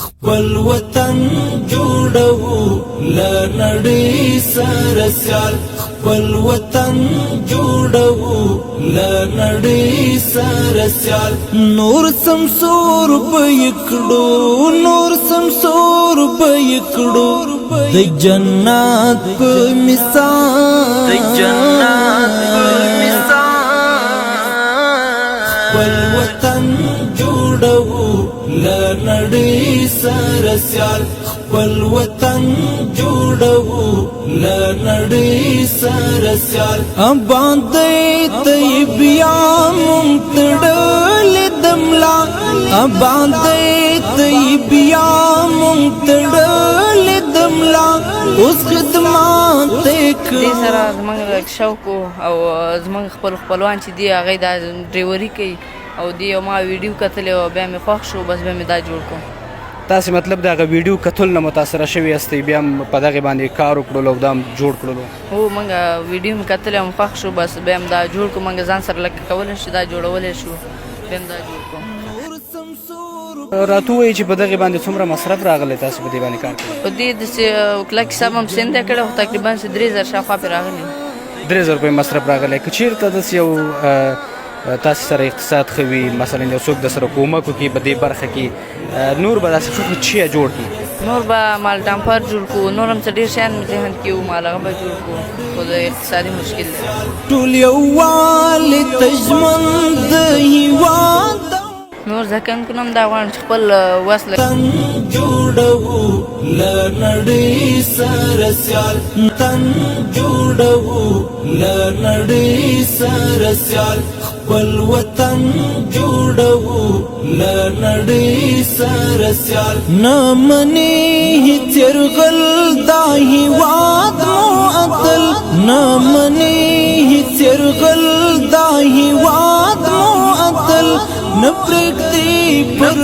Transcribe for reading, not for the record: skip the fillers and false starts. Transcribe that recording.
خپل وطن جوړو لنړۍ سره سیال خپل وطن جوړو لنړۍ سره سیال نور سمسور بېکړو نور سمسور بېکړو د جنت په مثال د جنت په مثال خپل وطن جوړو لنړۍ سره سیال خپل وطن جوړو لنړۍ سره سیال باندې طیبیا مونږ دملا باندې طیبیا مونږ دملا اوس خدمات دې سره زموږ شوق او زموږ خپلوان چې دي هغه د ډریوري کوي او دی ما ویډیو کتل او بیا مې خوښ شو بس بیا مې دا جوړ کړ. تاسو مطلب دغه ویډیو کتل نه متاثر شوی یاستئ بیا په دغه باندې کار وکړلو او دا جوړ کړلو؟ هو موږ ویډیو مې کتل او خوښ شو بس بیا مې دا جوړ کړ. موږ ځان سره لکه کولی شو دا جوړولی شو بیا مې دا جوړ کړ. راته ووایي چې په دغې باندې څومره مصرف راغلی تاسو په دې باندې کار کوئ؟ په دې داسې کلک حساب هم سینده کړی خو تقریبا 3000 شاوخوا پرې راغلی 3000 روپۍ مصرف راغلی. که چېرته داسې یو تاسو سره اقتصاد ښه وي مثلا یو څوک در سره کومک وکړي په دې برخه کې نور به داسې ښه چیه جوړ کړي؟ نور به مال ډمپر جوړ کړو نور هم څه ډېر شیان مې ذهن کې وو مال هغه به جوړ کړو خو د اقتصادي مشکل دی. ټول یووالي ته ژمن د هېواد نور زده کوونکو نه هم دا غواړم چې خپل وس تن جوړو لنړۍ سره سیال تن جوړو لنړۍ سره سیال خپل وطن جوړو لنړۍ سره سیال نه منې هېڅ یرغل دا هېواد معطل نه منې هېڅ یرغل دا هېواد معطل نه پرېږدي پر